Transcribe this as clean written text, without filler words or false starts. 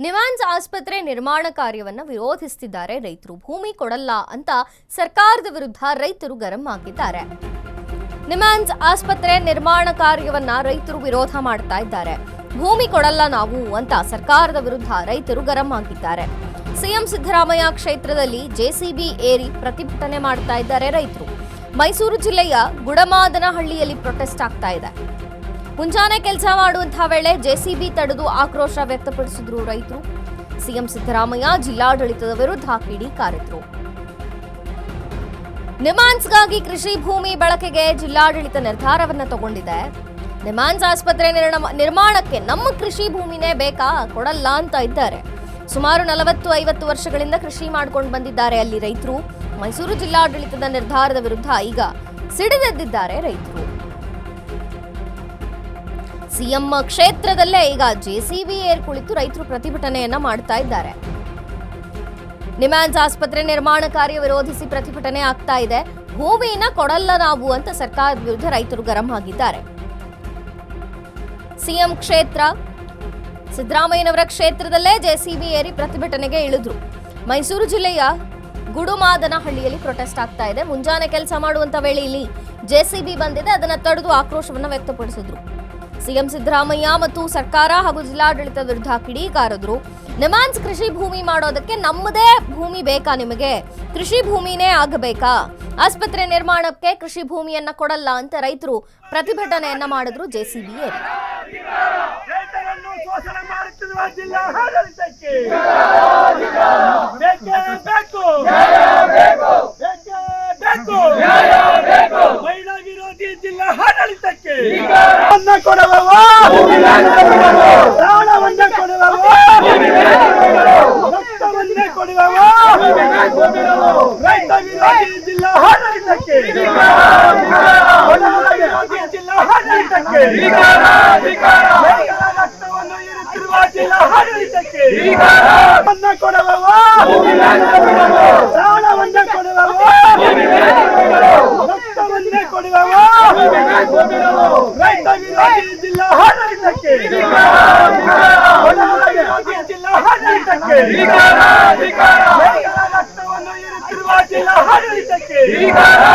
ನಿಮ್ಹಾನ್ಸ್ ಆಸ್ಪತ್ರೆ ನಿರ್ಮಾಣ ಕಾರ್ಯವನ್ನು ವಿರೋಧಿಸುತ್ತಿದ್ದಾರೆ ರೈತರು. ಭೂಮಿ ಕೊಡಲ್ಲ ಅಂತ ಸರ್ಕಾರದ ವಿರುದ್ಧ ರೈತರು ಗರಂ ಆಗಿದ್ದಾರೆ. ನಿಮ್ಹಾನ್ಸ್ ಆಸ್ಪತ್ರೆ ನಿರ್ಮಾಣ ಕಾರ್ಯವನ್ನ ರೈತರು ವಿರೋಧ ಮಾಡ್ತಾ ಇದ್ದಾರೆ. ಭೂಮಿ ಕೊಡಲ್ಲ ನಾವು ಅಂತ ಸರ್ಕಾರದ ವಿರುದ್ಧ ರೈತರು ಗರಂ ಆಗಿದ್ದಾರೆ. ಸಿಎಂ ಸಿದ್ದರಾಮಯ್ಯ ಕ್ಷೇತ್ರದಲ್ಲಿ ಜೆಸಿಬಿ ಏರಿ ಪ್ರತಿಭಟನೆ ಮಾಡ್ತಾ ಇದ್ದಾರೆ ರೈತರು. ಮೈಸೂರು ಜಿಲ್ಲೆಯ ಗುಡಮಾದನಹಳ್ಳಿಯಲ್ಲಿ ಪ್ರೊಟೆಸ್ಟ್ ಆಗ್ತಾ ಇದೆ. ಮುಂಜಾನೆ ಕೆಲಸ ಮಾಡುವಂತಹ ವೇಳೆ ಜೆಸಿಬಿ ತಡೆದು ಆಕ್ರೋಶ ವ್ಯಕ್ತಪಡಿಸಿದ್ರು ರೈತರು. ಸಿಎಂ ಸಿದ್ದರಾಮಯ್ಯ ಜಿಲ್ಲಾಡಳಿತದ ವಿರುದ್ಧ ಕಿಡಿಕಾರಿದ್ರು. ನಿಮ್ಹಾನ್ಸ್ಗಾಗಿ ಕೃಷಿ ಭೂಮಿ ಬಳಕೆಗೆ ಜಿಲ್ಲಾಡಳಿತ ನಿರ್ಧಾರವನ್ನ ತಗೊಂಡಿದೆ. ನಿಮ್ಹಾನ್ಸ್ ಆಸ್ಪತ್ರೆ ನಿರ್ಮಾಣಕ್ಕೆ ನಮ್ಮ ಕೃಷಿ ಭೂಮಿನೇ ಬೇಕಾ, ಕೊಡಲ್ಲ ಅಂತ ಇದ್ದಾರೆ. ಸುಮಾರು 40-50 ವರ್ಷಗಳಿಂದ ಕೃಷಿ ಮಾಡ್ಕೊಂಡು ಬಂದಿದ್ದಾರೆ ಅಲ್ಲಿ ರೈತರು. ಮೈಸೂರು ಜಿಲ್ಲಾಡಳಿತದ ನಿರ್ಧಾರದ ವಿರುದ್ಧ ಈಗ ಸಿಡಿದೆದ್ದಿದ್ದಾರೆ ರೈತರು. ಸಿಎಂ ಕ್ಷೇತ್ರದಲ್ಲೇ ಈಗ ಜೆಸಿಬಿ ಏರ್ ಕುಳಿತು ರೈತರು ಪ್ರತಿಭಟನೆಯನ್ನ ಮಾಡ್ತಾ ಇದ್ದಾರೆ. ನಿಮ್ಹಾನ್ಸ್ ಆಸ್ಪತ್ರೆ ನಿರ್ಮಾಣ ಕಾರ್ಯ ವಿರೋಧಿಸಿ ಪ್ರತಿಭಟನೆ ಆಗ್ತಾ ಇದೆ. ಭೂಮಿನ ಕೊಡಲ್ಲ ನಾವು ಅಂತ ಸರ್ಕಾರದ ವಿರುದ್ಧ ರೈತರು ಗರಂ ಆಗಿದ್ದಾರೆ. ಸಿಎಂ ಕ್ಷೇತ್ರ ಸಿದ್ದರಾಮಯ್ಯನವರ ಕ್ಷೇತ್ರದಲ್ಲೇ ಜೆಸಿಬಿ ಏರಿ ಪ್ರತಿಭಟನೆಗೆ ಇಳಿದ್ರು. ಮೈಸೂರು ಜಿಲ್ಲೆಯ ಗುಡುಮಾದನಹಳ್ಳಿಯಲ್ಲಿ ಪ್ರೊಟೆಸ್ಟ್ ಆಗ್ತಾ ಇದೆ. ಮುಂಜಾನೆ ಕೆಲಸ ಮಾಡುವಂತ ವೇಳೆ ಇಲ್ಲಿ ಜೆಸಿಬಿ ಬಂದಿದೆ, ಅದನ್ನ ತಡೆದು ಆಕ್ರೋಶವನ್ನ ವ್ಯಕ್ತಪಡಿಸಿದ್ರು. ಸಿಎಂ ಸಿದ್ದರಾಮಯ್ಯ ಮತ್ತು ಸರ್ಕಾರ ಹಾಗೂ ಜಿಲ್ಲಾಡಳಿತ ವಿರುದ್ಧ ಕಿಡಿಕಾರಿದ್ರು. ನಿಮ್ಹಾನ್ಸ್ ಕೃಷಿ ಭೂಮಿ ಮಾಡೋದಕ್ಕೆ ನಮ್ಮದೇ ಭೂಮಿ ಬೇಕಾ, ನಿಮಗೆ ಕೃಷಿ ಭೂಮಿನೇ ಆಗಬೇಕಾ, ಆಸ್ಪತ್ರೆ ನಿರ್ಮಾಣಕ್ಕೆ ಕೃಷಿ ಭೂಮಿಯನ್ನ ಕೊಡಲ್ಲ ಅಂತ ರೈತರು ಪ್ರತಿಭಟನೆಯನ್ನ ಮಾಡಿದ್ರು. ಜೆಸಿಬಿ ಏರಿ ಧಿಕ್ಕಾರ